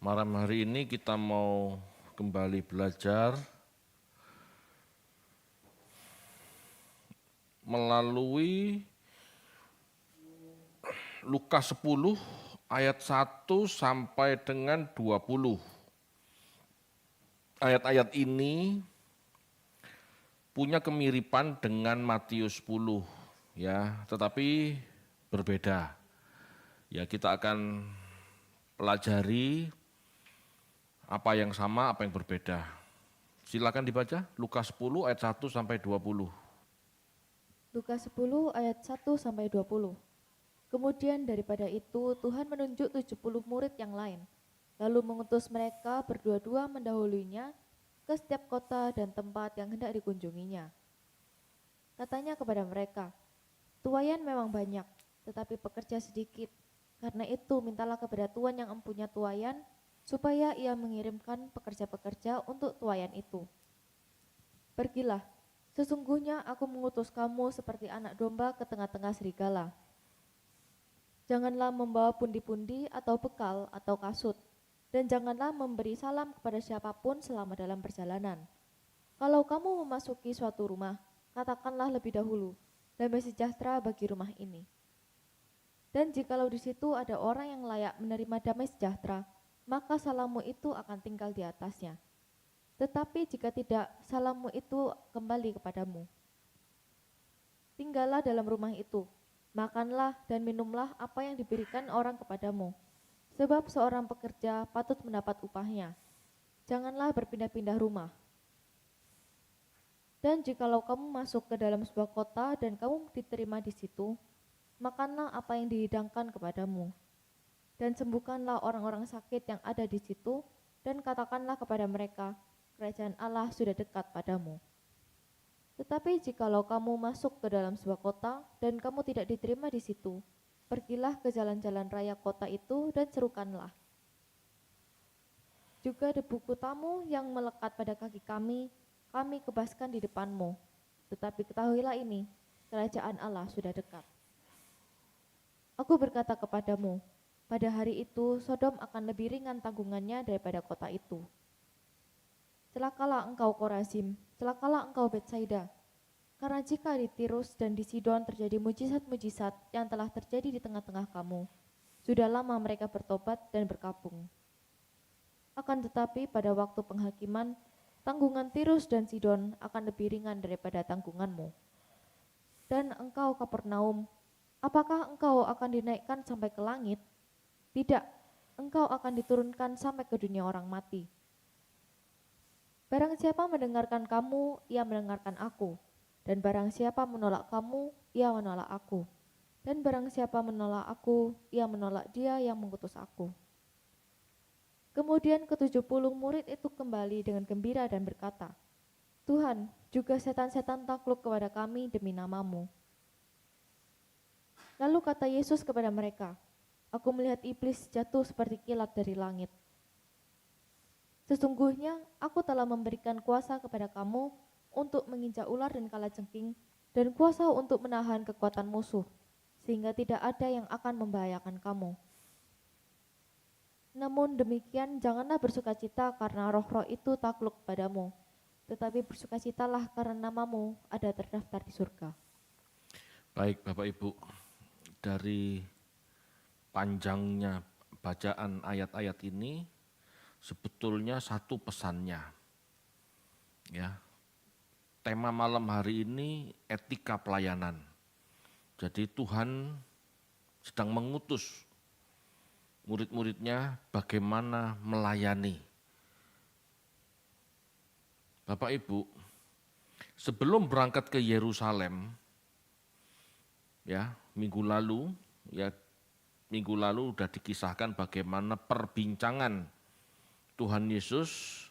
Malam hari ini kita mau kembali belajar melalui Lukas 10 ayat 1 sampai dengan 20. Ayat-ayat ini punya kemiripan dengan Matius 10 ya, tetapi berbeda. Ya, kita akan pelajari apa yang sama, apa yang berbeda. Silakan dibaca Lukas 10 ayat 1 sampai 20. Lukas 10 ayat 1 sampai 20. Kemudian daripada itu Tuhan menunjuk 70 murid yang lain, lalu mengutus mereka berdua-dua mendahulunya ke setiap kota dan tempat yang hendak dikunjunginya. Katanya kepada mereka, tuaian memang banyak, tetapi pekerja sedikit. Karena itu mintalah kepada Tuhan yang empunya tuaian, supaya ia mengirimkan pekerja-pekerja untuk tuaian itu. Pergilah, sesungguhnya aku mengutus kamu seperti anak domba ke tengah-tengah serigala. Janganlah membawa pundi-pundi atau bekal atau kasut, dan janganlah memberi salam kepada siapapun selama dalam perjalanan. Kalau kamu memasuki suatu rumah, katakanlah lebih dahulu, damai sejahtera bagi rumah ini. Dan jikalau di situ ada orang yang layak menerima damai sejahtera, maka salammu itu akan tinggal di atasnya. Tetapi jika tidak, salammu itu kembali kepadamu. Tinggallah dalam rumah itu, makanlah dan minumlah apa yang diberikan orang kepadamu, sebab seorang pekerja patut mendapat upahnya. Janganlah berpindah-pindah rumah. Dan jikalau kamu masuk ke dalam sebuah kota dan kamu diterima di situ, makanlah apa yang dihidangkan kepadamu. Dan sembuhkanlah orang-orang sakit yang ada di situ, dan katakanlah kepada mereka, kerajaan Allah sudah dekat padamu. Tetapi jikalau kamu masuk ke dalam sebuah kota dan kamu tidak diterima di situ, pergilah ke jalan-jalan raya kota itu dan serukanlah. Juga debu kutamu yang melekat pada kaki kami kebaskan di depanmu. Tetapi ketahuilah ini, kerajaan Allah sudah dekat. Aku berkata kepadamu, pada hari itu Sodom akan lebih ringan tanggungannya daripada kota itu. Celakalah engkau Korazim, celakalah engkau Betsaida. Karena jika di Tirus dan di Sidon terjadi mujizat-mujizat yang telah terjadi di tengah-tengah kamu, sudah lama mereka bertobat dan berkabung. Akan tetapi pada waktu penghakiman, tanggungan Tirus dan Sidon akan lebih ringan daripada tanggunganmu. Dan engkau Kapernaum, apakah engkau akan dinaikkan sampai ke langit? Tidak, engkau akan diturunkan sampai ke dunia orang mati. Barang siapa mendengarkan kamu, ia mendengarkan aku. Dan barang siapa menolak kamu, ia menolak aku. Dan barang siapa menolak aku, ia menolak dia yang mengutus aku. Kemudian ke-70 murid itu kembali dengan gembira dan berkata, Tuhan, juga setan-setan takluk kepada kami demi namamu. Lalu kata Yesus kepada mereka, aku melihat iblis jatuh seperti kilat dari langit. Sesungguhnya aku telah memberikan kuasa kepada kamu untuk menginjak ular dan kalajengking, dan kuasa untuk menahan kekuatan musuh, sehingga tidak ada yang akan membahayakan kamu. Namun demikian janganlah bersukacita karena roh-roh itu takluk padamu, tetapi bersukacitalah karena namamu ada terdaftar di surga. Baik Bapak Ibu, dari panjangnya bacaan ayat-ayat ini sebetulnya satu pesannya. Ya. Tema malam hari ini etika pelayanan. Jadi Tuhan sedang mengutus murid-muridnya bagaimana melayani. Bapak Ibu, sebelum berangkat ke Yerusalem, minggu lalu sudah dikisahkan bagaimana perbincangan Tuhan Yesus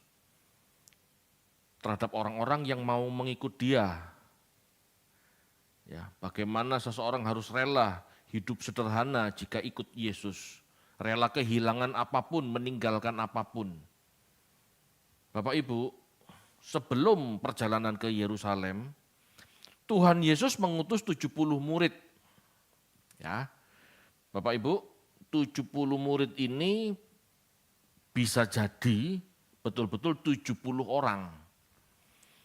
terhadap orang-orang yang mau mengikut Dia. Ya, bagaimana seseorang harus rela hidup sederhana jika ikut Yesus, rela kehilangan apapun, meninggalkan apapun. Bapak Ibu, sebelum perjalanan ke Yerusalem, Tuhan Yesus mengutus 70 murid. Ya, Bapak Ibu, 70 murid ini bisa jadi betul-betul 70 orang.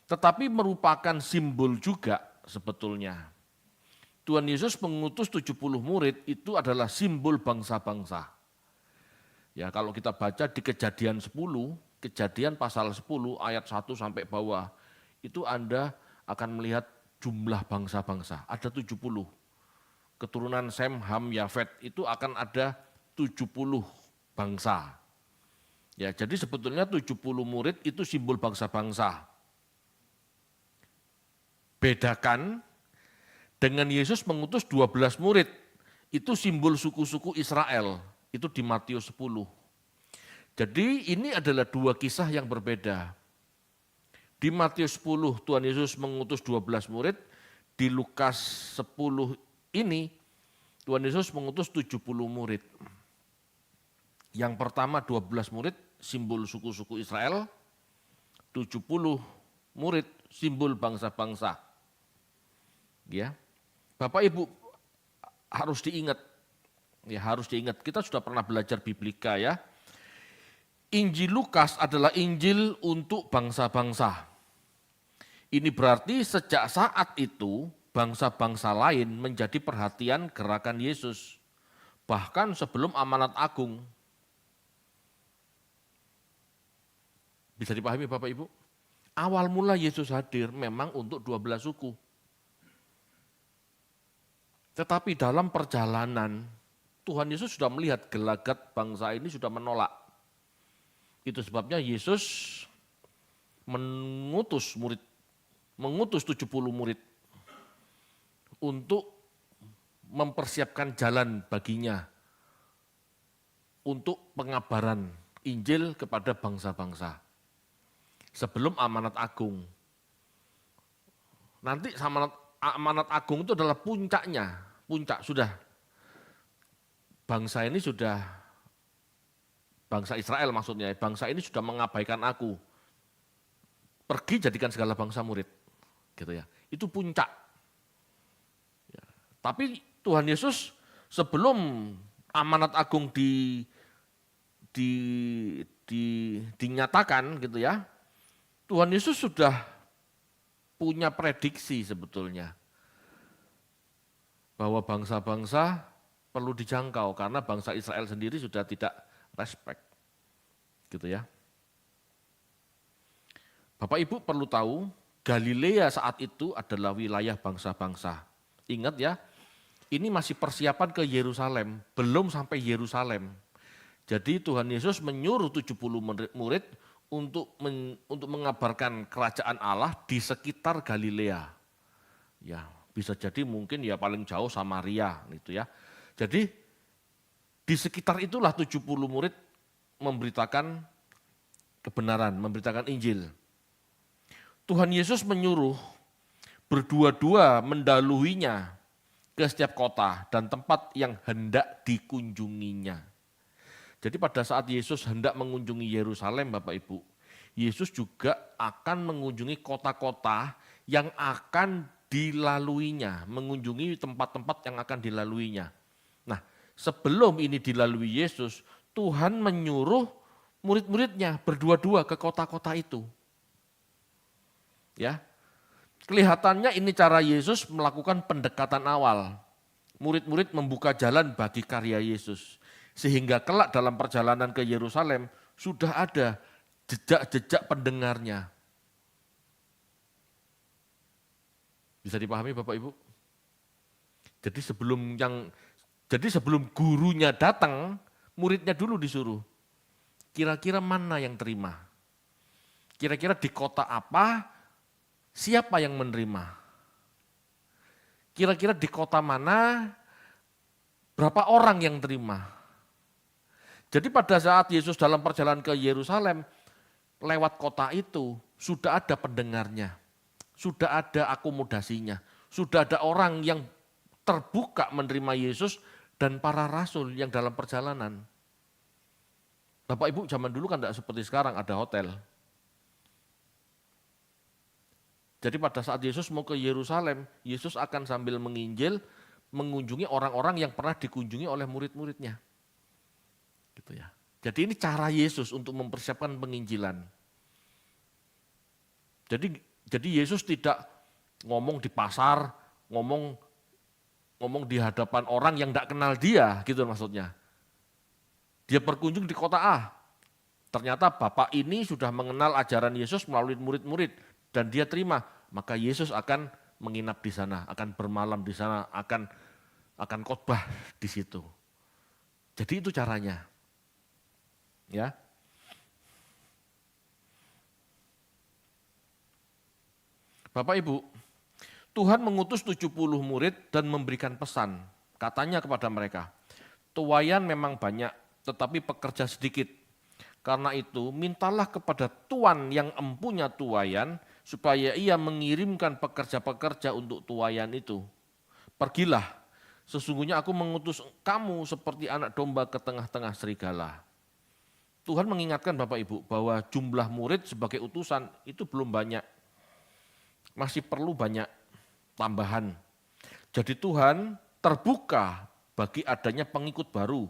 Tetapi merupakan simbol juga sebetulnya. Tuhan Yesus mengutus 70 murid itu adalah simbol bangsa-bangsa. Ya, kalau kita baca di Kejadian 10, Kejadian pasal 10 ayat 1 sampai bawah, itu Anda akan melihat jumlah bangsa-bangsa, ada 70. Keturunan Sem, Ham, Yafet itu akan ada 70 bangsa. Ya, jadi sebetulnya 70 murid itu simbol bangsa-bangsa. Bedakan dengan Yesus mengutus 12 murid, itu simbol suku-suku Israel, itu di Matius 10. Jadi ini adalah dua kisah yang berbeda. Di Matius 10 Tuhan Yesus mengutus 12 murid, di Lukas 10 ini Tuhan Yesus mengutus 70 murid. Yang pertama 12 murid simbol suku-suku Israel, 70 murid simbol bangsa-bangsa. Ya. Bapak Ibu harus diingat. Ya, harus diingat. Kita sudah pernah belajar Biblika ya. Injil Lukas adalah Injil untuk bangsa-bangsa. Ini berarti sejak saat itu bangsa-bangsa lain menjadi perhatian gerakan Yesus. Bahkan sebelum amanat agung. Bisa dipahami Bapak Ibu? Awal mula Yesus hadir memang untuk 12 suku. Tetapi dalam perjalanan Tuhan Yesus sudah melihat gelagat bangsa ini sudah menolak. Itu sebabnya Yesus mengutus 70 murid untuk mempersiapkan jalan baginya untuk pengabaran Injil kepada bangsa-bangsa. Sebelum amanat agung. Nanti amanat agung itu adalah puncaknya. Puncak sudah. Bangsa ini sudah, bangsa Israel maksudnya, bangsa ini sudah mengabaikan aku. Pergi jadikan segala bangsa murid. Gitu ya. Itu puncak. Ya. Tapi Tuhan Yesus sebelum amanat agung dinyatakan gitu ya, Tuhan Yesus sudah punya prediksi sebetulnya bahwa bangsa-bangsa perlu dijangkau karena bangsa Israel sendiri sudah tidak respect. Gitu ya. Bapak Ibu perlu tahu, Galilea saat itu adalah wilayah bangsa-bangsa. Ingat ya, ini masih persiapan ke Yerusalem, belum sampai Yerusalem. Jadi Tuhan Yesus menyuruh 70 murid untuk mengabarkan kerajaan Allah di sekitar Galilea. Ya, bisa jadi mungkin ya paling jauh Samaria gitu ya. Jadi di sekitar itulah 70 murid memberitakan kebenaran, memberitakan Injil. Tuhan Yesus menyuruh berdua-dua mendahuluinya ke setiap kota dan tempat yang hendak dikunjunginya. Jadi pada saat Yesus hendak mengunjungi Yerusalem Bapak Ibu, Yesus juga akan mengunjungi kota-kota yang akan dilaluinya, mengunjungi tempat-tempat yang akan dilaluinya. Nah, sebelum ini dilalui Yesus, Tuhan menyuruh murid-muridnya berdua-dua ke kota-kota itu. Ya. Kelihatannya ini cara Yesus melakukan pendekatan awal. Murid-murid membuka jalan bagi karya Yesus. Sehingga kelak dalam perjalanan ke Yerusalem sudah ada jejak-jejak pendengarnya. Bisa dipahami Bapak Ibu? Jadi sebelum gurunya datang, muridnya dulu disuruh. Kira-kira mana yang terima? Kira-kira di kota apa? Siapa yang menerima? Kira-kira di kota mana? Berapa orang yang terima? Jadi pada saat Yesus dalam perjalanan ke Yerusalem, lewat kota itu sudah ada pendengarnya, sudah ada akomodasinya, sudah ada orang yang terbuka menerima Yesus dan para rasul yang dalam perjalanan. Bapak Ibu zaman dulu kan tidak seperti sekarang ada hotel. Jadi pada saat Yesus mau ke Yerusalem, Yesus akan sambil menginjil, mengunjungi orang-orang yang pernah dikunjungi oleh murid-muridnya. Gitu ya. Jadi ini cara Yesus untuk mempersiapkan penginjilan. Jadi Yesus tidak ngomong di pasar, ngomong di hadapan orang yang tidak kenal dia, gitu maksudnya. Dia berkunjung di kota A. Ternyata bapak ini sudah mengenal ajaran Yesus melalui murid-murid dan dia terima, maka Yesus akan menginap di sana, akan bermalam di sana, akan khotbah di situ. Jadi itu caranya. Ya. Bapak Ibu, Tuhan mengutus 70 murid dan memberikan pesan. Katanya kepada mereka, tuaian memang banyak, tetapi pekerja sedikit. Karena itu, mintalah kepada Tuan yang empunya tuaian, supaya ia mengirimkan pekerja-pekerja untuk tuaian itu. Pergilah, sesungguhnya aku mengutus kamu seperti anak domba ke tengah-tengah serigala. Tuhan mengingatkan Bapak Ibu bahwa jumlah murid sebagai utusan itu belum banyak. Masih perlu banyak tambahan. Jadi Tuhan terbuka bagi adanya pengikut baru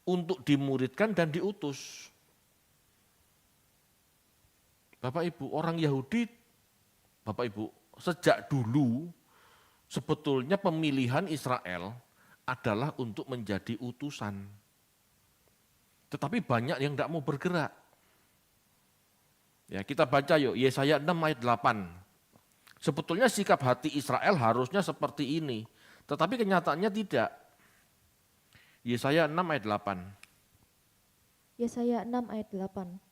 untuk dimuridkan dan diutus. Bapak Ibu, orang Yahudi, Bapak Ibu, sejak dulu sebetulnya pemilihan Israel adalah untuk menjadi utusan. Tetapi banyak yang tidak mau bergerak. Ya, kita baca yuk, Yesaya 6 ayat 8. Sebetulnya sikap hati Israel harusnya seperti ini, tetapi kenyataannya tidak. Yesaya 6 ayat 8. Yesaya 6 ayat 8.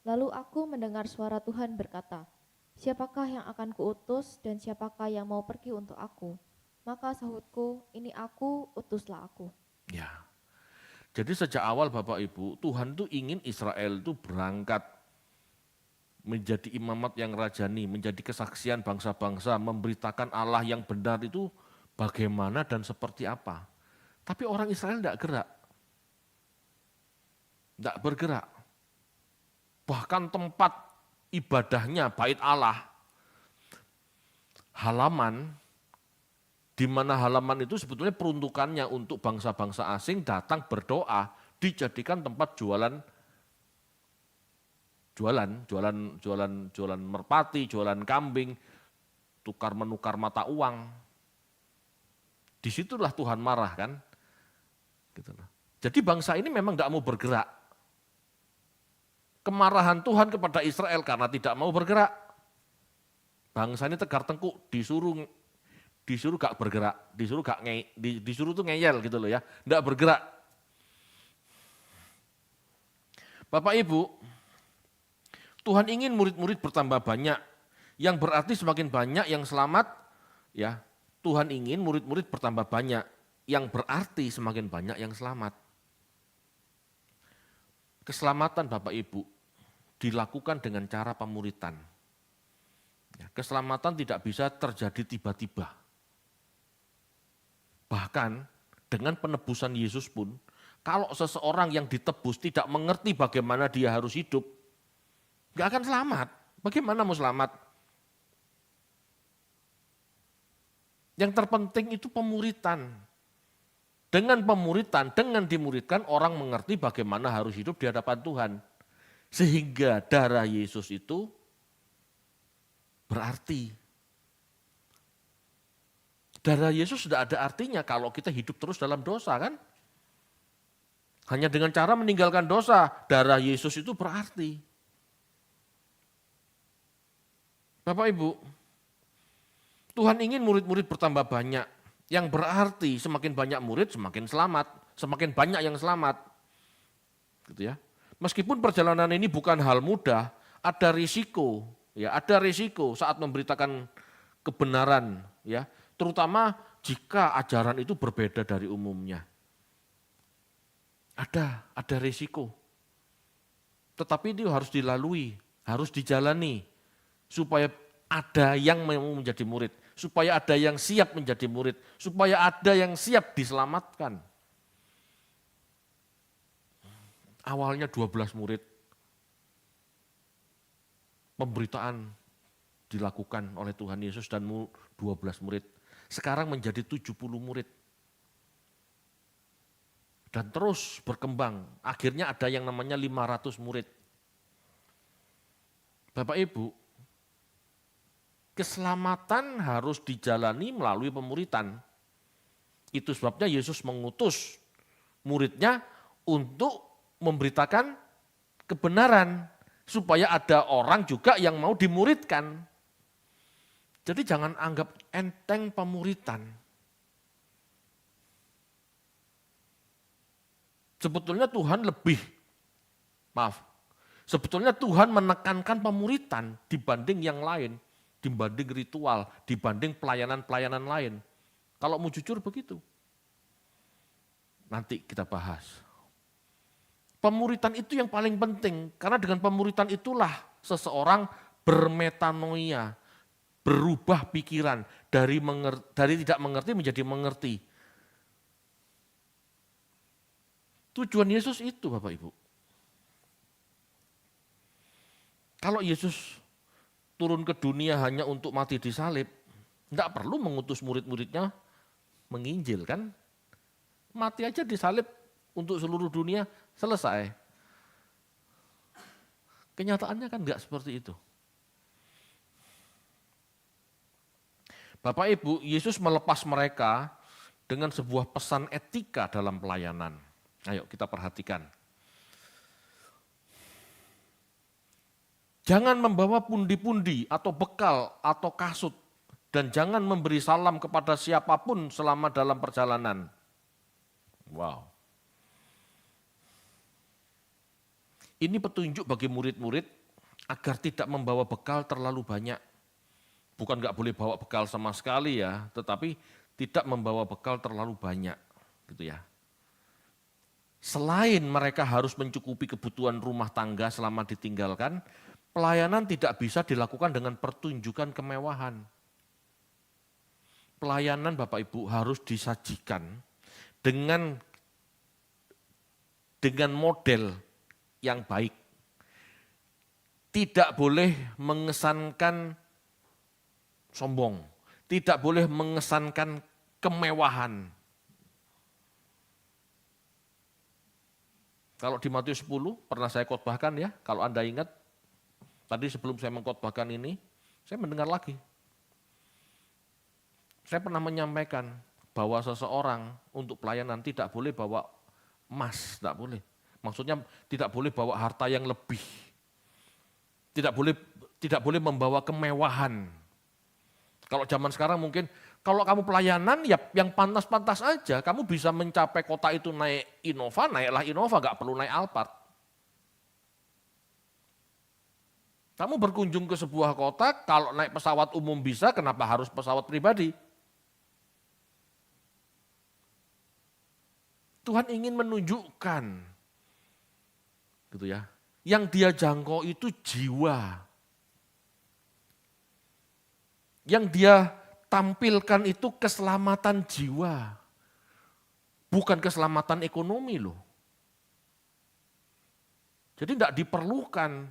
Lalu aku mendengar suara Tuhan berkata, siapakah yang akan kuutus dan siapakah yang mau pergi untuk aku? Maka sahutku, ini aku, utuslah aku. Ya. Jadi sejak awal Bapak Ibu, Tuhan tuh ingin Israel itu berangkat menjadi imamat yang rajani, menjadi kesaksian bangsa-bangsa, memberitakan Allah yang benar itu bagaimana dan seperti apa. Tapi orang Israel tidak gerak. Tidak bergerak. Bahkan tempat ibadahnya, bait Allah, halaman, di mana halaman itu sebetulnya peruntukannya untuk bangsa-bangsa asing datang berdoa, dijadikan tempat jualan merpati, jualan kambing, tukar menukar mata uang. Disitulah Tuhan marah kan. Gitu. Jadi bangsa ini memang tidak mau bergerak. Kemarahan Tuhan kepada Israel karena tidak mau bergerak. Bangsa ini tegar tengkuk, disuruh gak bergerak, disuruh tuh ngeyel gitu loh ya, tidak bergerak. Bapak Ibu, Tuhan ingin murid-murid bertambah banyak, yang berarti semakin banyak yang selamat, ya. Tuhan ingin murid-murid bertambah banyak, yang berarti semakin banyak yang selamat. Keselamatan Bapak Ibu dilakukan dengan cara pemuritan. Keselamatan tidak bisa terjadi tiba-tiba. Bahkan dengan penebusan Yesus pun, kalau seseorang yang ditebus tidak mengerti bagaimana dia harus hidup, gak akan selamat. Bagaimana mau selamat? Yang terpenting itu pemuritan. Dengan pemuritan, dengan dimuridkan orang mengerti bagaimana harus hidup di hadapan Tuhan. Sehingga darah Yesus itu berarti. Darah Yesus sudah ada artinya kalau kita hidup terus dalam dosa kan. Hanya dengan cara meninggalkan dosa, darah Yesus itu berarti. Bapak Ibu, Tuhan ingin murid-murid bertambah banyak. Yang berarti semakin banyak murid semakin selamat, semakin banyak yang selamat. Gitu ya. Meskipun perjalanan ini bukan hal mudah, ada risiko, ya, ada risiko saat memberitakan kebenaran, ya, terutama jika ajaran itu berbeda dari umumnya. Ada risiko. Tetapi itu harus dilalui, harus dijalani supaya ada yang mau menjadi murid, supaya ada yang siap menjadi murid, supaya ada yang siap diselamatkan. Awalnya 12 murid, pemberitaan dilakukan oleh Tuhan Yesus dan 12 murid. Sekarang menjadi 70 murid. Dan terus berkembang. Akhirnya ada yang namanya 500 murid. Bapak Ibu, keselamatan harus dijalani melalui pemuritan. Itu sebabnya Yesus mengutus muridnya untuk memberitakan kebenaran. Supaya ada orang juga yang mau dimuridkan. Jadi jangan anggap enteng pemuritan. Sebetulnya Tuhan menekankan pemuritan dibanding yang lain, dibanding ritual, dibanding pelayanan-pelayanan lain. Kalau mau jujur begitu. Nanti kita bahas. Pemuritan itu yang paling penting, karena dengan pemuritan itulah seseorang bermetanoia, berubah pikiran dari tidak mengerti menjadi mengerti. Tujuan Yesus itu Bapak Ibu. Kalau Yesus turun ke dunia hanya untuk mati di salib, enggak perlu mengutus murid-muridnya menginjil kan. Mati aja di salib untuk seluruh dunia, selesai. Kenyataannya kan enggak seperti itu. Bapak Ibu, Yesus melepas mereka dengan sebuah pesan etika dalam pelayanan. Ayo kita perhatikan. Jangan membawa pundi-pundi atau bekal atau kasut dan jangan memberi salam kepada siapapun selama dalam perjalanan. Wow. Ini petunjuk bagi murid-murid agar tidak membawa bekal terlalu banyak. Bukan enggak boleh bawa bekal sama sekali ya, tetapi tidak membawa bekal terlalu banyak, gitu ya. Selain mereka harus mencukupi kebutuhan rumah tangga selama ditinggalkan, pelayanan tidak bisa dilakukan dengan pertunjukan kemewahan. Pelayanan Bapak Ibu harus disajikan dengan model yang baik. Tidak boleh mengesankan sombong, tidak boleh mengesankan kemewahan. Kalau di Matius 10 pernah saya khotbahkan ya, kalau Anda ingat, tadi sebelum saya mengkhotbahkan ini, saya mendengar lagi. Saya pernah menyampaikan bahwa seseorang untuk pelayanan tidak boleh bawa emas, tidak boleh. Maksudnya tidak boleh bawa harta yang lebih. Tidak boleh membawa kemewahan. Kalau zaman sekarang mungkin, kalau kamu pelayanan ya yang pantas-pantas aja, kamu bisa mencapai kota itu naik Innova, naiklah Innova, gak perlu naik Alphard. Kamu berkunjung ke sebuah kota, kalau naik pesawat umum bisa, kenapa harus pesawat pribadi? Tuhan ingin menunjukkan, gitu ya, yang dia jangkau itu jiwa. Yang dia tampilkan itu keselamatan jiwa, bukan keselamatan ekonomi loh. Jadi tidak diperlukan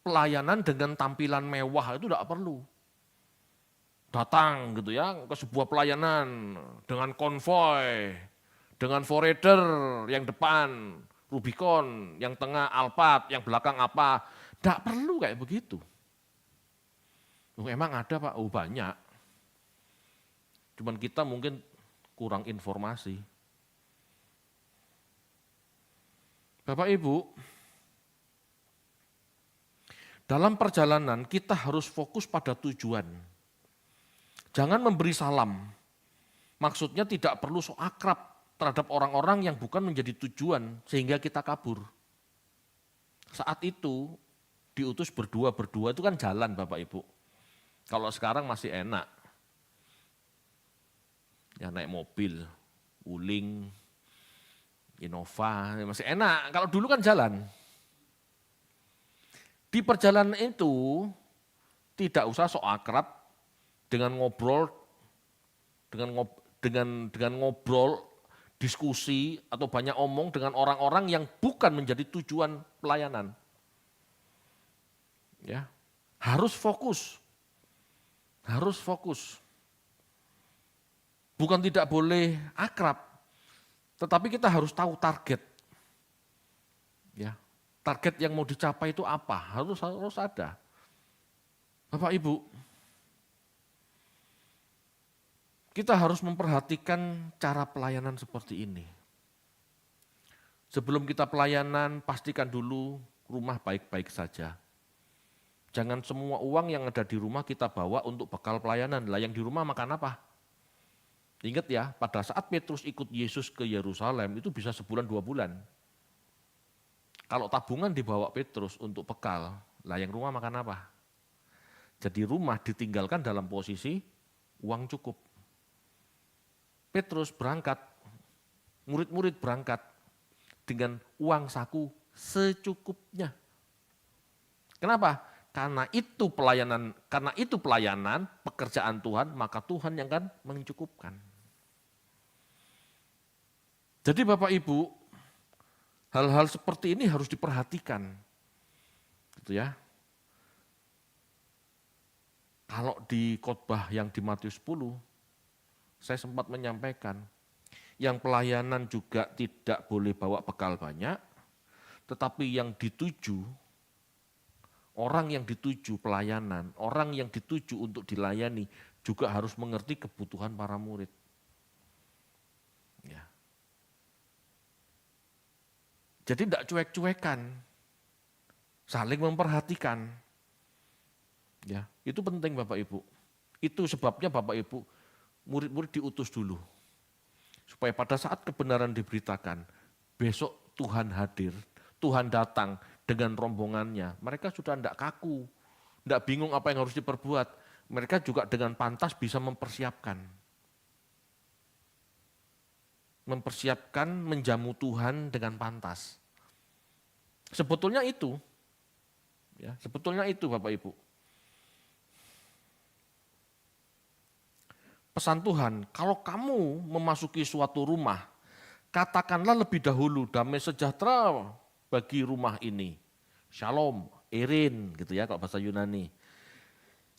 pelayanan dengan tampilan mewah, itu tidak perlu. Datang gitu ya ke sebuah pelayanan dengan konvoy, dengan forerunner yang depan Rubicon, yang tengah Alphard, yang belakang apa. Tidak perlu kayak begitu. Emang ada Pak? Oh banyak. Cuman kita mungkin kurang informasi. Bapak Ibu, dalam perjalanan kita harus fokus pada tujuan. Jangan memberi salam. Maksudnya tidak perlu so akrab terhadap orang-orang yang bukan menjadi tujuan sehingga kita kabur. Saat itu diutus berdua-berdua itu kan jalan Bapak Ibu. Kalau sekarang masih enak. Ya naik mobil, Wuling, Innova, masih enak. Kalau dulu kan jalan. Di perjalanan itu tidak usah sok akrab dengan ngobrol, dengan ngobrol, diskusi atau banyak omong dengan orang-orang yang bukan menjadi tujuan pelayanan. Ya, harus fokus. Bukan tidak boleh akrab, Tetapi kita harus tahu target. Ya, target yang mau dicapai itu apa? Harus ada. Bapak Ibu, kita harus memperhatikan cara pelayanan seperti ini. Sebelum kita pelayanan, pastikan dulu rumah baik-baik saja. Jangan semua uang yang ada di rumah kita bawa untuk bekal pelayanan. Lah yang di rumah makan apa? Ingat ya, pada saat Petrus ikut Yesus ke Yerusalem itu bisa sebulan 2 bulan. Kalau tabungan dibawa Petrus untuk bekal, lah yang rumah makan apa? Jadi rumah ditinggalkan dalam posisi uang cukup. Petrus berangkat, murid-murid berangkat dengan uang saku secukupnya. Kenapa? Karena itu pelayanan, pekerjaan Tuhan, maka Tuhan yang akan mencukupkan. Jadi Bapak Ibu, hal-hal seperti ini harus diperhatikan. Gitu ya. Kalau di khotbah yang di Matius 10, saya sempat menyampaikan, yang pelayanan juga tidak boleh bawa bekal banyak, tetapi yang dituju, orang yang dituju pelayanan, orang yang dituju untuk dilayani juga harus mengerti kebutuhan para murid. Ya. Jadi tidak cuek-cuekan, saling memperhatikan. Ya, itu penting Bapak Ibu. Itu sebabnya Bapak Ibu, murid-murid diutus dulu. Supaya pada saat kebenaran diberitakan, besok Tuhan hadir, Tuhan datang dengan rombongannya. Mereka sudah tidak kaku, tidak bingung apa yang harus diperbuat. Mereka juga dengan pantas bisa mempersiapkan. Mempersiapkan menjamu Tuhan dengan pantas. Sebetulnya itu, ya, sebetulnya itu Bapak Ibu. Pesan Tuhan, kalau kamu memasuki suatu rumah, katakanlah lebih dahulu damai sejahtera bagi rumah ini. Shalom, erin gitu ya kalau bahasa Yunani.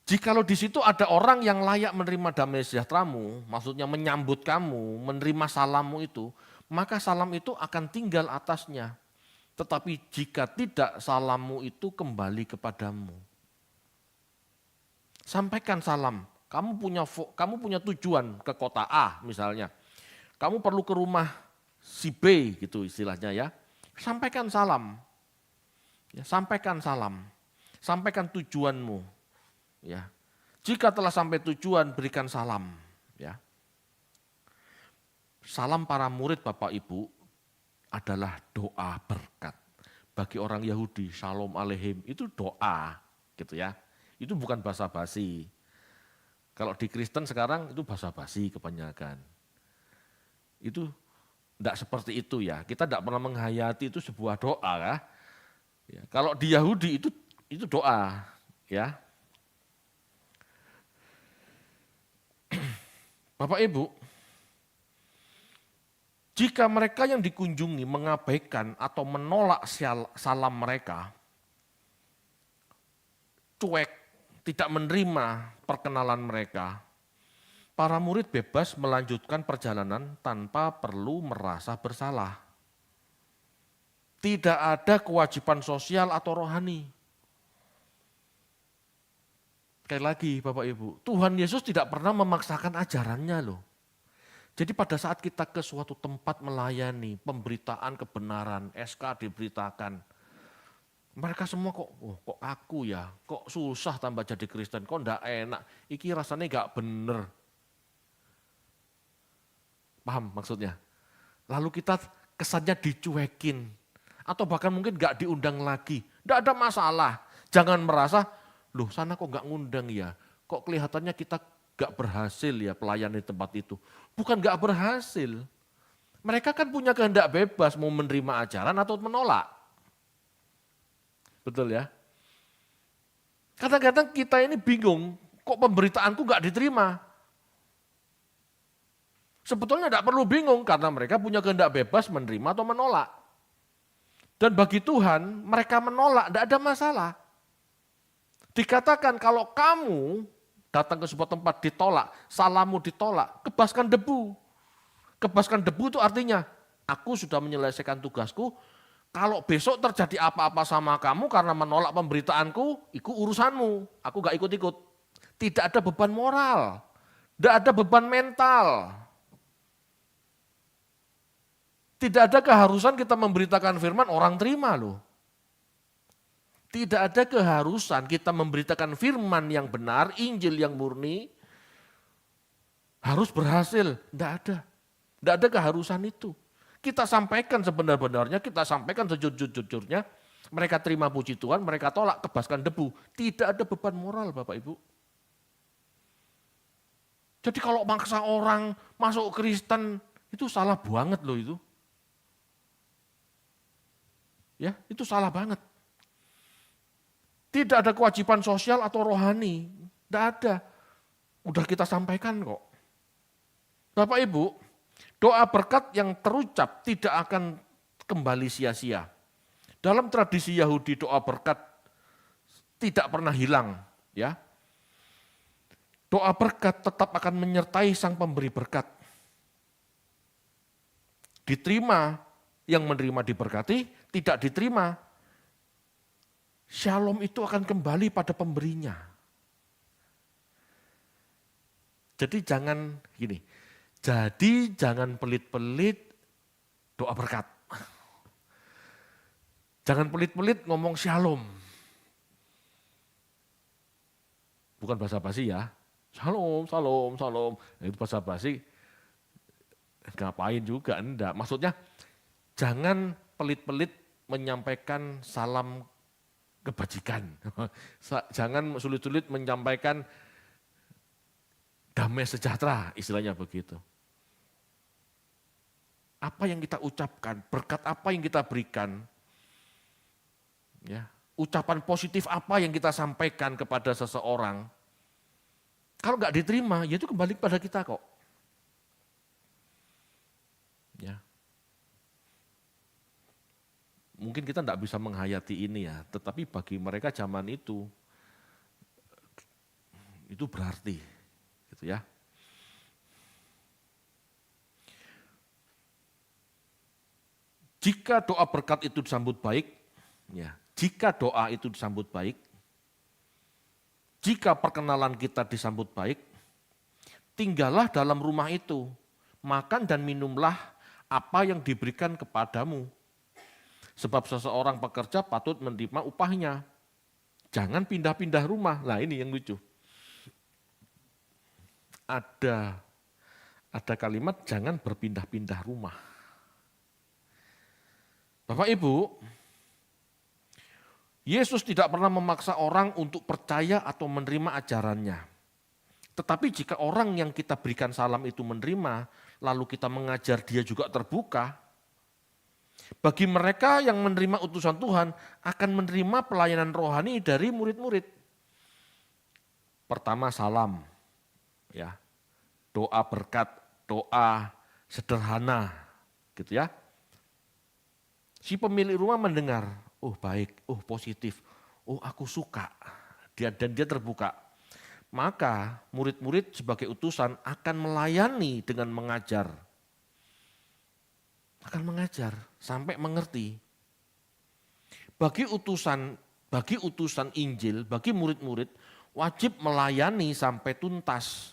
Jikalau di situ ada orang yang layak menerima damai sejahteramu, maksudnya menyambut kamu, menerima salammu itu, maka salam itu akan tinggal atasnya. Tetapi jika tidak, salammu itu kembali kepadamu. Sampaikan salam. Kamu punya tujuan ke kota A misalnya. Kamu perlu ke rumah si B gitu istilahnya ya. Sampaikan salam. Ya, sampaikan salam. Sampaikan tujuanmu. Ya. Jika telah sampai tujuan, berikan salam. Ya. Salam para murid Bapak Ibu adalah doa berkat. Bagi orang Yahudi, Shalom Aleichem itu doa gitu ya. Itu bukan basa-basi. Kalau di Kristen sekarang itu basa-basi kebanyakan. Itu tidak seperti itu ya. Kita tidak pernah menghayati itu sebuah doa ya. Ya, kalau di Yahudi itu doa ya. Bapak Ibu, jika mereka yang dikunjungi mengabaikan atau menolak salam mereka, cuek, tidak menerima perkenalan mereka, para murid bebas melanjutkan perjalanan tanpa perlu merasa bersalah. Tidak ada kewajiban sosial atau rohani. Sekali lagi Bapak Ibu, Tuhan Yesus tidak pernah memaksakan ajarannya loh. Jadi pada saat kita ke suatu tempat melayani, pemberitaan kebenaran, SK diberitakan, mereka semua kok kaku ya, kok susah tambah jadi Kristen, kok enggak enak, iki rasanya enggak bener. Paham maksudnya? Lalu kita kesannya dicuekin, atau bahkan mungkin enggak diundang lagi, enggak ada masalah. Jangan merasa, loh sana kok enggak ngundang ya, kok kelihatannya kita enggak berhasil ya pelayan di tempat itu. Bukan enggak berhasil, mereka kan punya kehendak bebas mau menerima ajaran atau menolak. Betul ya? Kadang-kadang kita ini bingung, kok pemberitaanku enggak diterima. Sebetulnya enggak perlu bingung karena mereka punya kehendak bebas menerima atau menolak. Dan bagi Tuhan mereka menolak, enggak ada masalah. Dikatakan kalau kamu datang ke sebuah tempat ditolak, salammu ditolak, kebaskan debu. Kebaskan debu itu artinya Aku sudah menyelesaikan tugasku, kalau besok terjadi apa-apa sama kamu karena menolak pemberitaanku, itu urusanmu, aku gak ikut-ikut. Tidak ada beban moral, tidak ada beban mental. Tidak ada keharusan kita memberitakan firman orang terima loh. Tidak ada keharusan kita memberitakan firman yang benar, Injil yang murni, harus berhasil. Tidak ada. Tidak ada keharusan itu. Kita sampaikan sebenar-benarnya, kita sampaikan sejujur-jujurnya. Mereka terima puji Tuhan, mereka tolak, kebaskan debu. Tidak ada beban moral Bapak Ibu. Jadi kalau maksa orang masuk Kristen, itu salah banget loh itu. Ya, itu salah banget. Tidak ada kewajiban sosial atau rohani. Tidak ada. Udah kita sampaikan kok. Bapak Ibu, doa berkat yang terucap tidak akan kembali sia-sia. Dalam tradisi Yahudi doa berkat tidak pernah hilang. Ya. Doa berkat tetap akan menyertai sang pemberi berkat. Diterima, yang menerima diberkati, tidak diterima. Shalom itu akan kembali pada pemberinya. Jadi jangan gini, jangan pelit-pelit doa berkat. Jangan pelit-pelit ngomong shalom. Bukan basa-basi ya, shalom, shalom, shalom. Itu basa-basi, ngapain juga, enggak. Maksudnya jangan pelit-pelit menyampaikan salam kebajikan. Jangan sulit-sulit menyampaikan damai sejahtera, istilahnya begitu. Apa yang kita ucapkan, berkat apa yang kita berikan, ya, ucapan positif apa yang kita sampaikan kepada seseorang, kalau nggak diterima, ya itu kembali pada kita kok. Ya. Mungkin kita tidak bisa menghayati ini ya, tetapi bagi mereka zaman itu berarti, gitu ya. Jika doa berkat itu disambut baik, ya, jika doa itu disambut baik, jika perkenalan kita disambut baik, tinggallah dalam rumah itu, makan dan minumlah apa yang diberikan kepadamu. Sebab seseorang pekerja patut menerima upahnya. Jangan pindah-pindah rumah. Nah ini yang lucu. Ada kalimat jangan berpindah-pindah rumah. Bapak Ibu, Yesus tidak pernah memaksa orang untuk percaya atau menerima ajarannya. Tetapi jika orang yang kita berikan salam itu menerima, lalu kita mengajar dia juga terbuka, bagi mereka yang menerima utusan Tuhan akan menerima pelayanan rohani dari murid-murid. Pertama salam, ya, doa berkat, doa sederhana, gitu ya. Si pemilik rumah mendengar, oh baik, oh positif, oh aku suka, dan dia terbuka. Maka murid-murid sebagai utusan akan melayani dengan mengajar. Akan mengajar sampai mengerti. Bagi utusan Injil, bagi murid-murid wajib melayani sampai tuntas.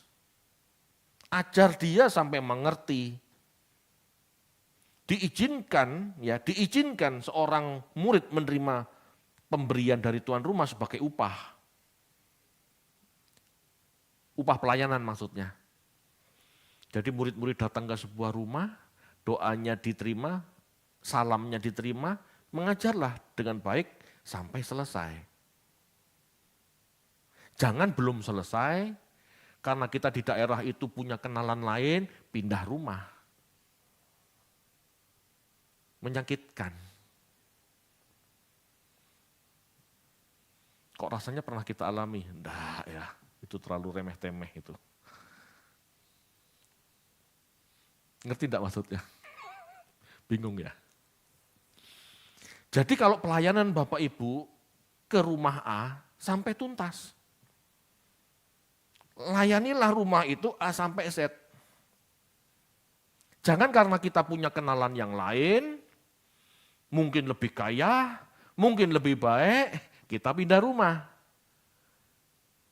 Ajar dia sampai mengerti. Diizinkan seorang murid menerima pemberian dari tuan rumah sebagai upah. Upah pelayanan maksudnya. Jadi murid-murid datang ke sebuah rumah, doanya diterima, salamnya diterima, mengajarlah dengan baik sampai selesai. Jangan belum selesai, karena kita di daerah itu punya kenalan lain, pindah rumah. Menyakitkan. Kok rasanya pernah kita alami? Enggak ya, itu terlalu remeh-temeh itu. Ngerti enggak maksudnya? Bingung ya? Jadi kalau pelayanan Bapak Ibu ke rumah A sampai tuntas. Layanilah rumah itu A sampai Z. Jangan karena kita punya kenalan yang lain, mungkin lebih kaya, mungkin lebih baik, kita pindah rumah.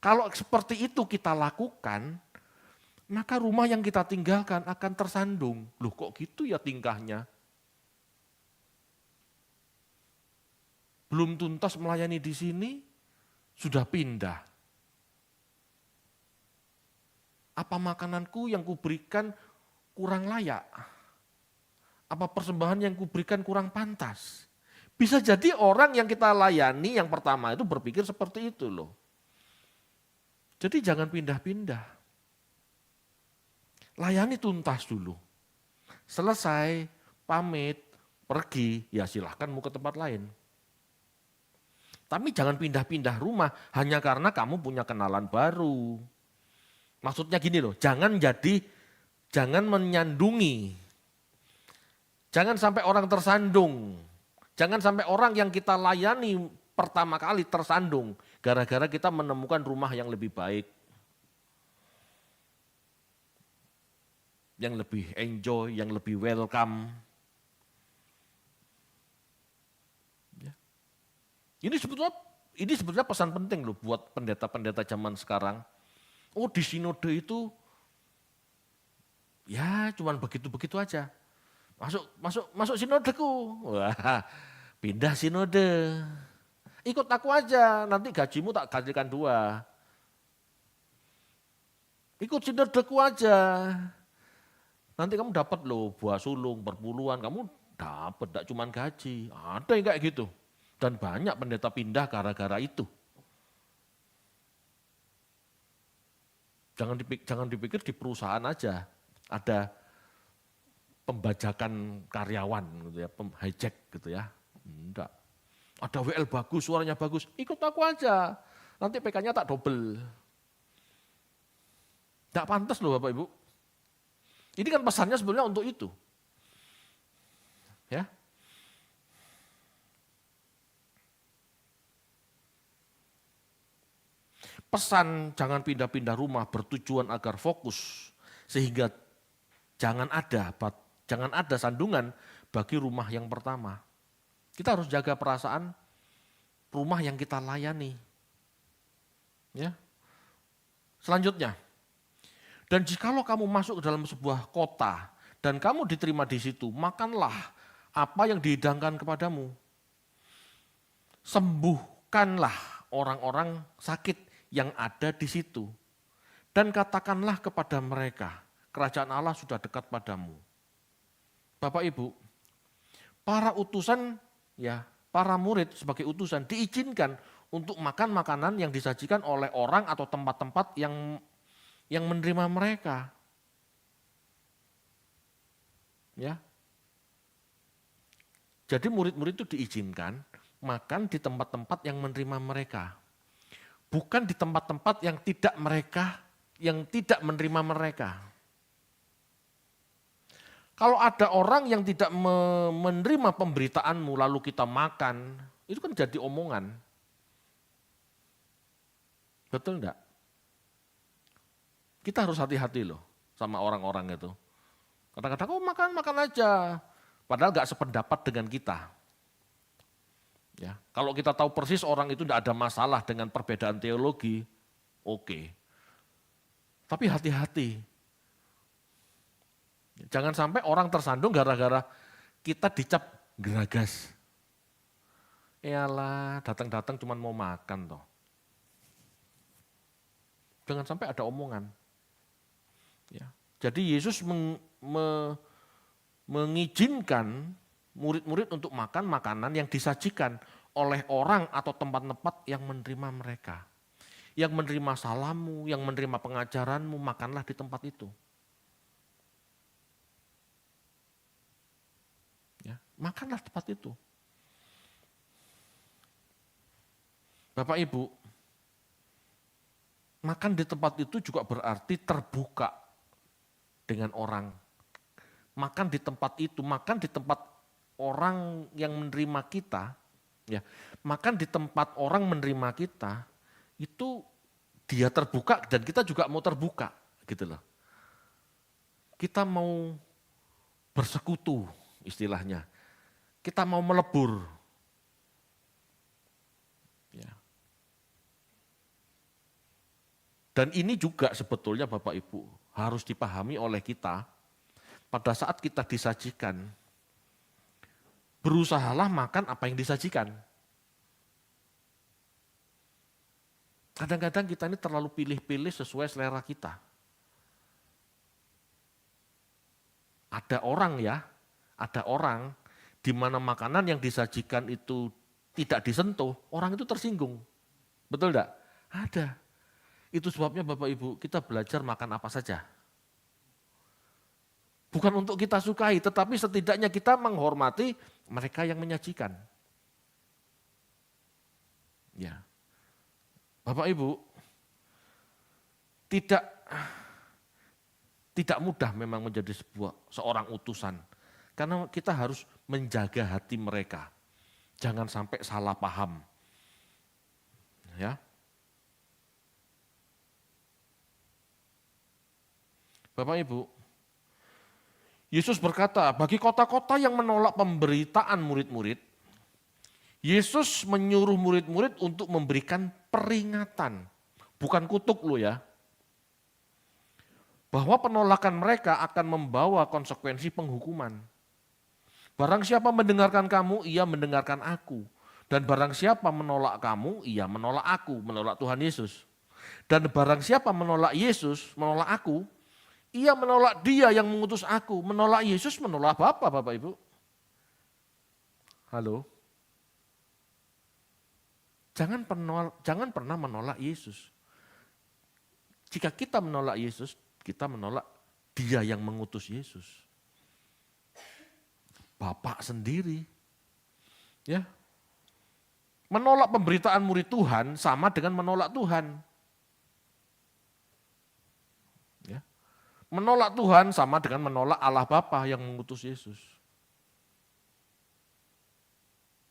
Kalau seperti itu kita lakukan, maka rumah yang kita tinggalkan akan tersandung. Loh kok gitu ya tingkahnya? Belum tuntas melayani di sini, sudah pindah. Apa makananku yang kuberikan kurang layak? Apa persembahan yang kuberikan kurang pantas? Bisa jadi orang yang kita layani yang pertama itu berpikir seperti itu loh. Jadi jangan pindah-pindah. Layani tuntas dulu. Selesai, pamit, pergi, ya silahkan mau ke tempat lain. Tapi jangan pindah-pindah rumah hanya karena kamu punya kenalan baru. Maksudnya gini loh, jangan menyandungi. Jangan sampai orang tersandung. Jangan sampai orang yang kita layani pertama kali tersandung. Gara-gara kita menemukan rumah yang lebih baik. Yang lebih enjoy, yang lebih welcome. Ini sebetulnya pesan penting loh buat pendeta-pendeta zaman sekarang. Oh di sinode itu ya cuman begitu-begitu aja. Masuk sinodeku. Wah, pindah sinode. Ikut aku aja, nanti gajimu tak gajikan 2. Ikut sinodeku aja. Nanti kamu dapat loh buah sulung berpuluhan, kamu dapat tidak cuman gaji. Ada yang kayak gitu. Dan banyak pendeta pindah gara-gara itu. Jangan dipikir di perusahaan aja ada pembajakan karyawan gitu ya, hijack gitu ya. Enggak. Ada WL bagus, suaranya bagus, ikut aku aja. Nanti PK-nya tak double. Enggak pantas loh Bapak Ibu. Ini kan pesannya sebenarnya untuk itu. Ya. Pesan jangan pindah-pindah rumah bertujuan agar fokus sehingga jangan ada sandungan bagi rumah yang pertama. Kita harus jaga perasaan rumah yang kita layani. Ya. Selanjutnya, dan jikalau kamu masuk ke dalam sebuah kota dan kamu diterima di situ, makanlah apa yang dihidangkan kepadamu. Sembuhkanlah orang-orang sakit yang ada di situ. Dan katakanlah kepada mereka, kerajaan Allah sudah dekat padamu. Bapak Ibu, para utusan, ya, para murid sebagai utusan diizinkan untuk makan makanan yang disajikan oleh orang atau tempat-tempat yang menerima mereka. Ya. Jadi murid-murid itu diizinkan makan di tempat-tempat yang menerima mereka. Bukan di tempat-tempat yang tidak menerima mereka. Kalau ada orang yang tidak menerima pemberitaanmu lalu kita makan, itu kan jadi omongan. Betul enggak? Kita harus hati-hati loh sama orang-orang itu. Kadang-kadang makan aja, padahal enggak sependapat dengan kita. Ya, kalau kita tahu persis orang itu tidak ada masalah dengan perbedaan teologi, oke. Tapi hati-hati. Jangan sampai orang tersandung gara-gara kita dicap geragas. Yalah, datang-datang cuma mau makan toh. Jangan sampai ada omongan. Ya. Jadi Yesus mengizinkan murid-murid untuk makan makanan yang disajikan oleh orang atau tempat-tempat yang menerima mereka. Yang menerima salammu, yang menerima pengajaranmu, makanlah di tempat itu. Ya, makanlah di tempat itu. Bapak Ibu, makan di tempat itu juga berarti terbuka dengan orang. Makan di tempat itu, makan di tempat orang yang menerima kita, ya, makan di tempat orang menerima kita, itu dia terbuka dan kita juga mau terbuka, gitu loh. Kita mau bersekutu istilahnya. Kita mau melebur. Ya. Dan ini juga sebetulnya Bapak Ibu harus dipahami oleh kita pada saat kita disajikan. Berusahalah makan apa yang disajikan. Kadang-kadang kita ini terlalu pilih-pilih sesuai selera kita. Ada orang di mana makanan yang disajikan itu tidak disentuh, orang itu tersinggung. Betul enggak? Ada. Itu sebabnya Bapak Ibu, kita belajar makan apa saja. Bukan untuk kita sukai, tetapi setidaknya kita menghormati mereka yang menyajikan. Ya. Bapak Ibu, tidak mudah memang menjadi seorang utusan. Karena kita harus menjaga hati mereka. Jangan sampai salah paham. Ya. Bapak Ibu, Yesus berkata, bagi kota-kota yang menolak pemberitaan murid-murid, Yesus menyuruh murid-murid untuk memberikan peringatan. Bukan kutuk loh ya. Bahwa penolakan mereka akan membawa konsekuensi penghukuman. Barang siapa mendengarkan kamu, ia mendengarkan aku. Dan barang siapa menolak kamu, ia menolak aku, menolak Tuhan Yesus. Dan barang siapa menolak Yesus, menolak aku, ia menolak dia yang mengutus aku. Menolak Yesus, menolak Bapa, Bapak Ibu. Halo? Jangan pernah menolak Yesus. Jika kita menolak Yesus, kita menolak dia yang mengutus Yesus. Bapak sendiri. Ya. Menolak pemberitaan murid Tuhan sama dengan menolak Tuhan. Ya. Menolak Tuhan sama dengan menolak Allah Bapa yang mengutus Yesus.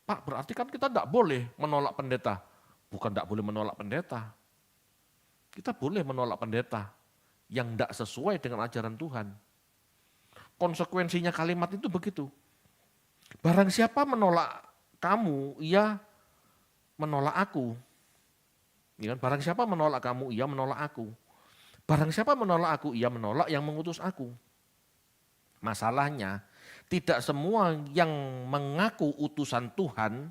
Pak, berarti kan kita tidak boleh menolak pendeta. Bukan tidak boleh menolak pendeta. Kita boleh menolak pendeta yang tidak sesuai dengan ajaran Tuhan. Konsekuensinya kalimat itu begitu. Barang siapa menolak kamu, ia menolak aku. Ya, barang siapa menolak kamu, ia menolak aku. Barang siapa menolak aku, ia menolak yang mengutus aku. Masalahnya, tidak semua yang mengaku utusan Tuhan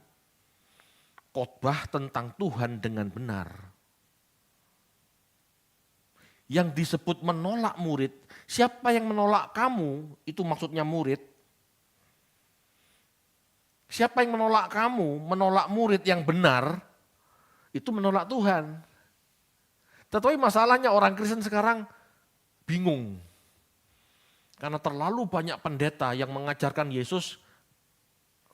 khotbah tentang Tuhan dengan benar. Yang disebut menolak murid, siapa yang menolak kamu, itu maksudnya murid. Siapa yang menolak kamu, menolak murid yang benar, itu menolak Tuhan. Tetapi masalahnya orang Kristen sekarang bingung. Karena terlalu banyak pendeta yang mengajarkan Yesus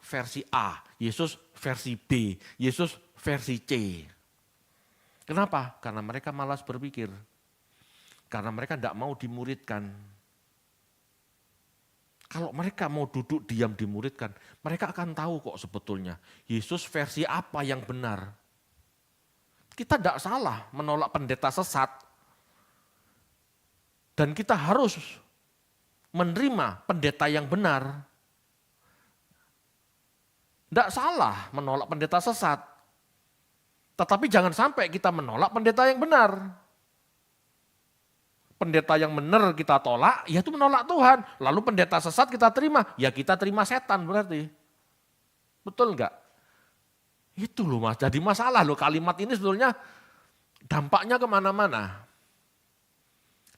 versi A, Yesus versi B, Yesus versi C. Kenapa? Karena mereka malas berpikir. Karena mereka tidak mau dimuridkan. Kalau mereka mau duduk diam dimuridkan, mereka akan tahu kok sebetulnya Yesus versi apa yang benar. Kita tidak salah menolak pendeta sesat. Dan kita harus menerima pendeta yang benar. Tidak salah menolak pendeta sesat. Tetapi jangan sampai kita menolak pendeta yang benar. Pendeta yang benar kita tolak, ya itu menolak Tuhan. Lalu pendeta sesat kita terima, ya kita terima setan berarti. Betul enggak? Itu loh mas, jadi masalah loh kalimat ini sebetulnya dampaknya kemana-mana.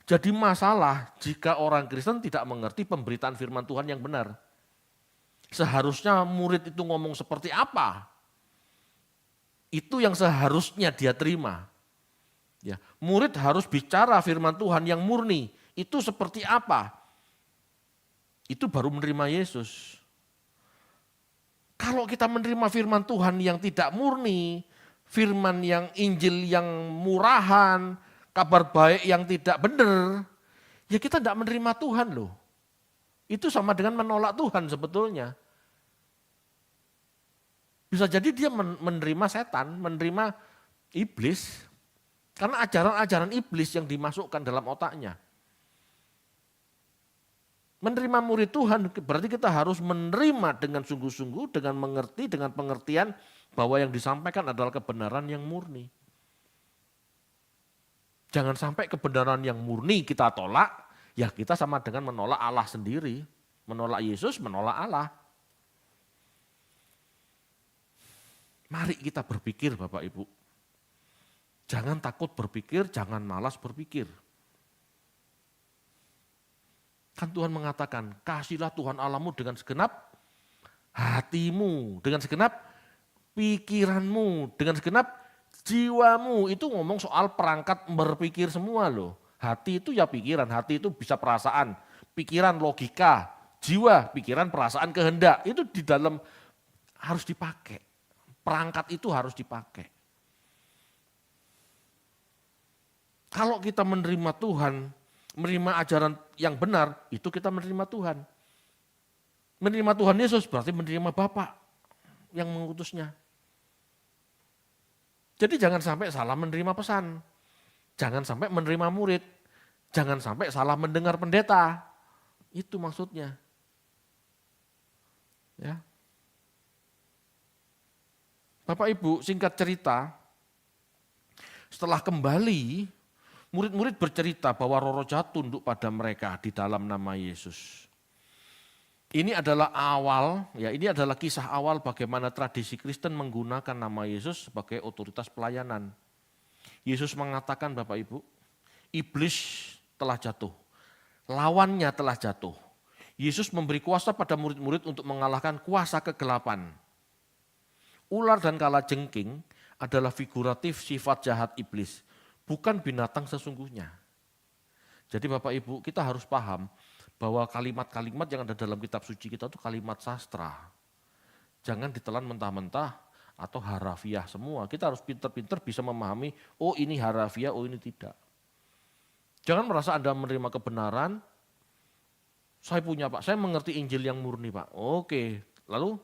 Jadi masalah jika orang Kristen tidak mengerti pemberitaan firman Tuhan yang benar. Seharusnya murid itu ngomong seperti apa? Itu yang seharusnya dia terima. Ya, murid harus bicara firman Tuhan yang murni. Itu seperti apa? Itu baru menerima Yesus. Kalau kita menerima firman Tuhan yang tidak murni, firman yang Injil yang murahan, kabar baik yang tidak benar, ya kita tidak menerima Tuhan loh. Itu sama dengan menolak Tuhan sebetulnya. Bisa jadi dia menerima setan, menerima iblis. Karena ajaran-ajaran iblis yang dimasukkan dalam otaknya. Menerima murid Tuhan berarti kita harus menerima dengan sungguh-sungguh, dengan mengerti, dengan pengertian bahwa yang disampaikan adalah kebenaran yang murni. Jangan sampai kebenaran yang murni kita tolak, ya kita sama dengan menolak Allah sendiri. Menolak Yesus, menolak Allah. Mari kita berpikir Bapak Ibu. Jangan takut berpikir, jangan malas berpikir. Kan Tuhan mengatakan, kasihlah Tuhan Allahmu dengan segenap hatimu, dengan segenap pikiranmu, dengan segenap jiwamu. Itu ngomong soal perangkat berpikir semua loh. Hati itu ya pikiran, hati itu bisa perasaan, pikiran logika, jiwa, pikiran, perasaan, kehendak. Itu di dalam harus dipakai. Perangkat itu harus dipakai. Kalau kita menerima Tuhan, menerima ajaran yang benar, itu kita menerima Tuhan. Menerima Tuhan Yesus berarti menerima Bapa yang mengutusnya. Jadi jangan sampai salah menerima pesan. Jangan sampai menerima murid. Jangan sampai salah mendengar pendeta. Itu maksudnya. Ya. Bapak Ibu, singkat cerita, setelah kembali, murid-murid bercerita bahwa roh jahat tunduk pada mereka di dalam nama Yesus. Ini adalah kisah awal bagaimana tradisi Kristen menggunakan nama Yesus sebagai otoritas pelayanan. Yesus mengatakan Bapak Ibu, iblis telah jatuh, lawannya telah jatuh. Yesus memberi kuasa pada murid-murid untuk mengalahkan kuasa kegelapan. Ular dan kalajengking adalah figuratif sifat jahat iblis, bukan binatang sesungguhnya. Jadi Bapak Ibu, kita harus paham bahwa kalimat-kalimat yang ada dalam kitab suci kita itu kalimat sastra. Jangan ditelan mentah-mentah atau harafiah semua. Kita harus pintar-pintar bisa memahami, oh ini harafiah, oh ini tidak. Jangan merasa Anda menerima kebenaran, saya punya Pak, saya mengerti Injil yang murni Pak. Oke, lalu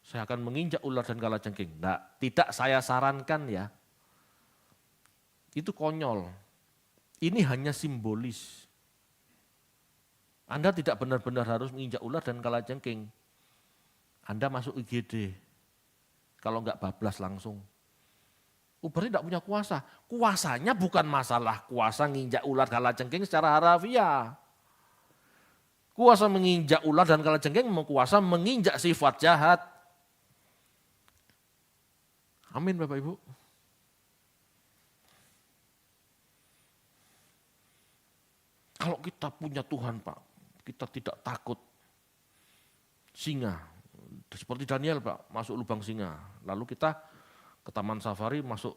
saya akan menginjak ular dan kalajengking. Tidak saya sarankan ya. Itu konyol. Ini hanya simbolis. Anda tidak benar-benar harus menginjak ular dan kalajengking. Anda masuk IGD. Kalau enggak bablas langsung. Berarti tidak punya kuasa. Kuasanya bukan masalah kuasa menginjak ular kalajengking secara harafiah. Kuasa menginjak ular dan kalajengking kuasa menginjak sifat jahat. Amin Bapak Ibu. Kalau kita punya Tuhan Pak, kita tidak takut singa. Seperti Daniel Pak, masuk lubang singa. Lalu kita ke taman safari masuk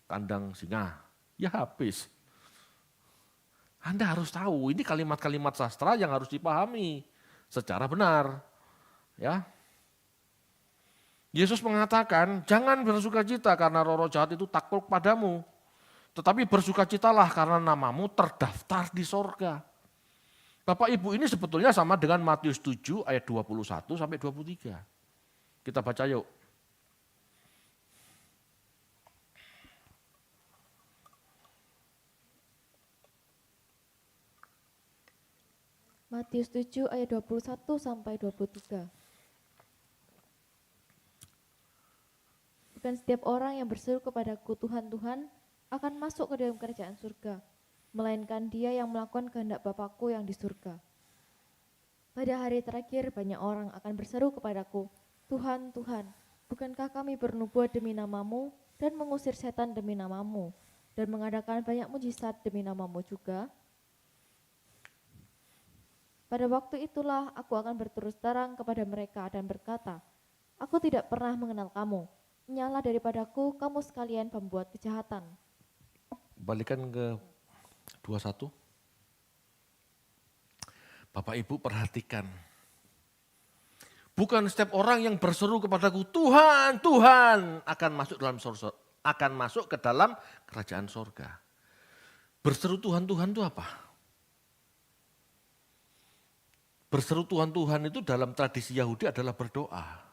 kandang singa. Ya habis. Anda harus tahu, ini kalimat-kalimat sastra yang harus dipahami secara benar. Ya. Yesus mengatakan, jangan bersukacita karena roh-roh jahat itu takluk padamu. Tetapi bersukacitalah karena namamu terdaftar di sorga. Bapak Ibu, ini sebetulnya sama dengan Matius 7 ayat 21 sampai 23. Kita baca yuk. Matius 7 ayat 21 sampai 23. Bukan setiap orang yang berseru kepadaku Tuhan, Tuhan, akan masuk ke dalam kerajaan surga, melainkan dia yang melakukan kehendak Bapakku yang di surga. Pada hari terakhir banyak orang akan berseru kepadaku, Tuhan, Tuhan, bukankah kami bernubuat demi namamu dan mengusir setan demi namamu, dan mengadakan banyak mujizat demi namamu juga? Pada waktu itulah aku akan berterus terang kepada mereka dan berkata, aku tidak pernah mengenal kamu. Nyala daripadaku kamu sekalian pembuat kejahatan. Balikan ke 21. Bapak Ibu perhatikan. Bukan setiap orang yang berseru kepadaku, Tuhan, Tuhan, akan masuk ke dalam kerajaan sorga. Berseru Tuhan, Tuhan itu apa? Berseru Tuhan, Tuhan itu dalam tradisi Yahudi adalah berdoa.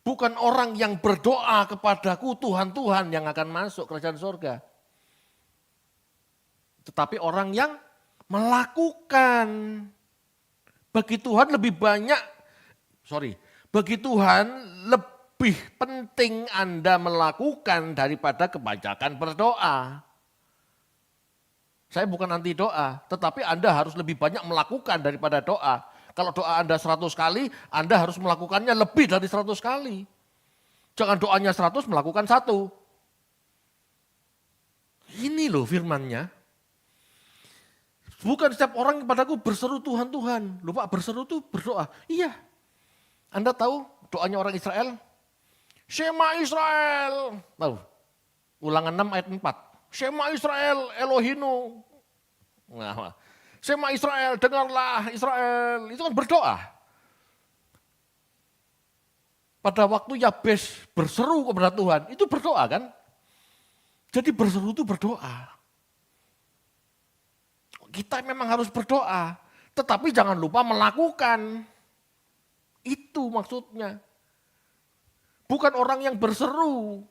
Bukan orang yang berdoa kepadaku Tuhan, Tuhan yang akan masuk kerajaan sorga. Tetapi orang yang Melakukan. Bagi Tuhan bagi Tuhan lebih penting Anda melakukan daripada kebanyakan berdoa. Saya bukan anti doa, tetapi Anda harus lebih banyak melakukan daripada doa. Kalau doa Anda 100 kali, Anda harus melakukannya lebih dari 100 kali. Jangan doanya 100, melakukan 1. Ini loh firman-Nya. Bukan setiap orang kepadaku berseru Tuhan, Tuhan. Lupa berseru itu berdoa. Iya. Anda tahu doanya orang Israel? Shema Israel. Tahu? Ulangan 6 ayat 4. Shema Israel Elohinu. Nah, Shema Israel, dengarlah Israel. Itu kan berdoa. Pada waktu Yabes berseru kepada Tuhan, itu berdoa kan? Jadi berseru itu berdoa. Kita memang harus berdoa, tetapi jangan lupa melakukan. Itu maksudnya. Bukan orang yang berseru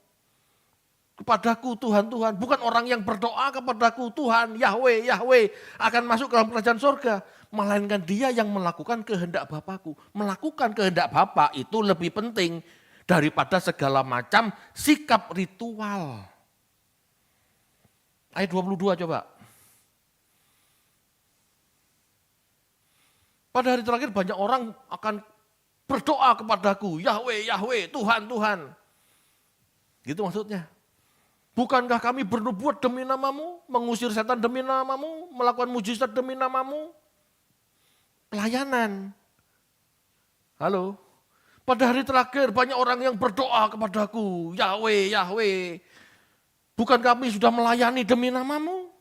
kepadaku Tuhan, Tuhan. Bukan orang yang berdoa kepadaku Tuhan, Yahweh, Yahweh akan masuk ke dalam kerajaan surga. Melainkan dia yang melakukan kehendak Bapakku. Melakukan kehendak Bapa itu lebih penting daripada segala macam sikap ritual. Ayat 22 coba. Pada hari terakhir banyak orang akan berdoa kepadaku, Yahweh, Yahweh, Tuhan, Tuhan. Gitu maksudnya. Bukankah kami bernubuat demi namamu, mengusir setan demi namamu, melakukan mujizat demi namamu? Pelayanan. Halo. Pada hari terakhir banyak orang yang berdoa kepadaku, Yahweh, Yahweh. Bukan kami sudah melayani demi namamu?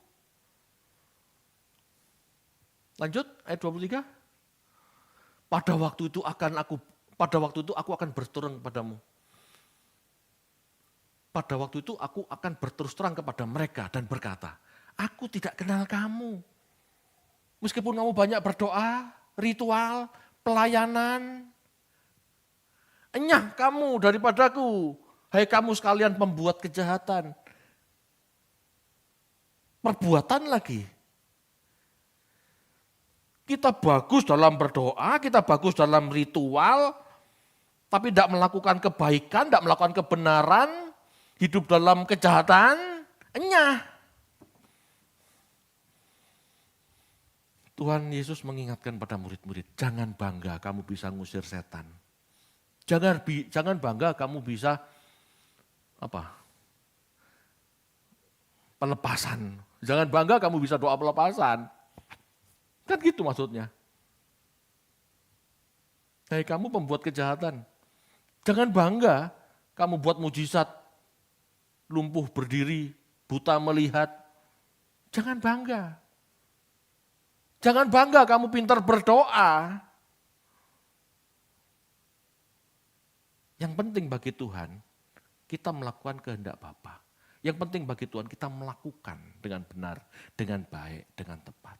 Lanjut ayat 23. Pada waktu itu aku akan berturun kepadamu. Pada waktu itu aku akan berterus terang kepada mereka dan berkata, aku tidak kenal kamu. Meskipun kamu banyak berdoa, ritual, pelayanan, enyah kamu daripadaku. Hai kamu sekalian pembuat kejahatan. Perbuatan lagi. Kita bagus dalam berdoa, kita bagus dalam ritual, tapi tidak melakukan kebaikan, tidak melakukan kebenaran, hidup dalam kejahatan, enyah. Tuhan Yesus mengingatkan pada murid-murid, jangan bangga kamu bisa ngusir setan. Jangan bangga kamu bisa pelepasan. Jangan bangga kamu bisa doa pelepasan. Kan gitu maksudnya. Hai kamu pembuat kejahatan. Jangan bangga kamu buat mujizat. Lumpuh berdiri, buta melihat. Jangan bangga. Jangan bangga kamu pintar berdoa. Yang penting bagi Tuhan, kita melakukan kehendak Bapa. Yang penting bagi Tuhan, kita melakukan dengan benar, dengan baik, dengan tepat.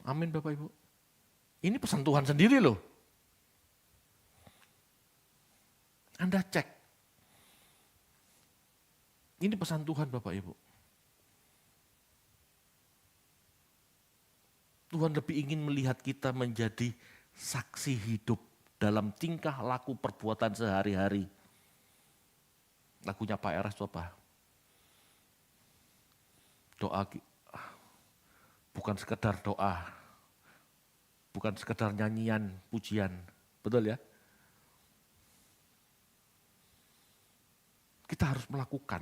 Amin Bapak Ibu. Ini pesan Tuhan sendiri loh. Anda cek. Ini pesan Tuhan Bapak Ibu. Tuhan lebih ingin melihat kita menjadi saksi hidup dalam tingkah laku perbuatan sehari-hari. Lagunya Pak Eras itu apa? Doa bukan sekedar doa, bukan sekedar nyanyian, pujian. Betul ya? Kita harus melakukan.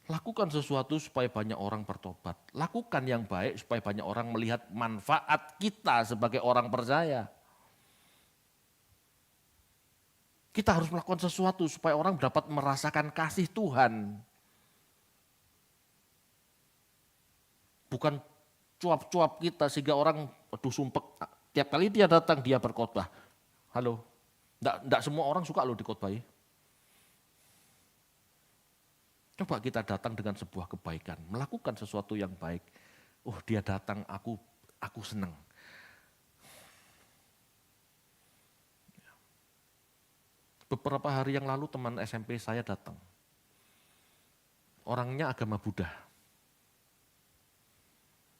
Lakukan sesuatu supaya banyak orang bertobat. Lakukan yang baik supaya banyak orang melihat manfaat kita sebagai orang percaya. Kita harus melakukan sesuatu supaya orang dapat merasakan kasih Tuhan. Bukan cuap-cuap kita sehingga orang, aduh sumpek, tiap kali dia datang dia berkhotbah. Halo, enggak semua orang suka loh dikhotbahi. Coba kita datang dengan sebuah kebaikan, melakukan sesuatu yang baik. Oh dia datang, aku senang. Beberapa hari yang lalu teman SMP saya datang. Orangnya agama Buddha.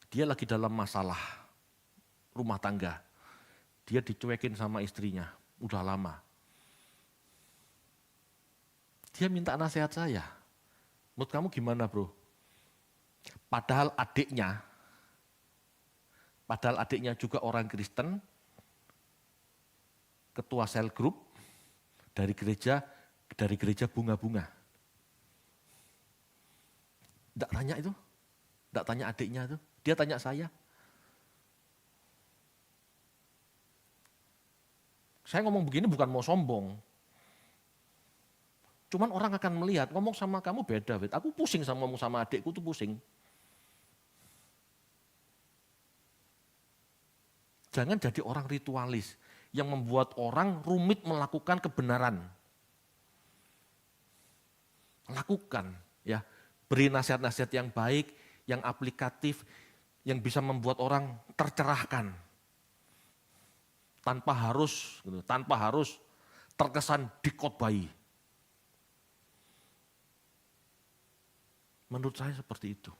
Dia lagi dalam masalah rumah tangga. Dia dicuekin sama istrinya, udah lama. Dia minta nasihat saya. Menurut kamu gimana bro? Padahal adiknya juga orang Kristen, ketua sel group dari gereja bunga-bunga. Enggak tanya itu, enggak tanya adiknya itu, dia tanya saya. Saya ngomong begini bukan mau sombong. Cuman orang akan melihat, ngomong sama kamu beda, Bet. Aku pusing sama ngomong sama adikku tuh pusing. Jangan jadi orang ritualis yang membuat orang rumit melakukan kebenaran. Lakukan, ya. Beri nasihat-nasihat yang baik, yang aplikatif, yang bisa membuat orang tercerahkan. Tanpa harus terkesan dikhotbahi. Menurut saya seperti itu.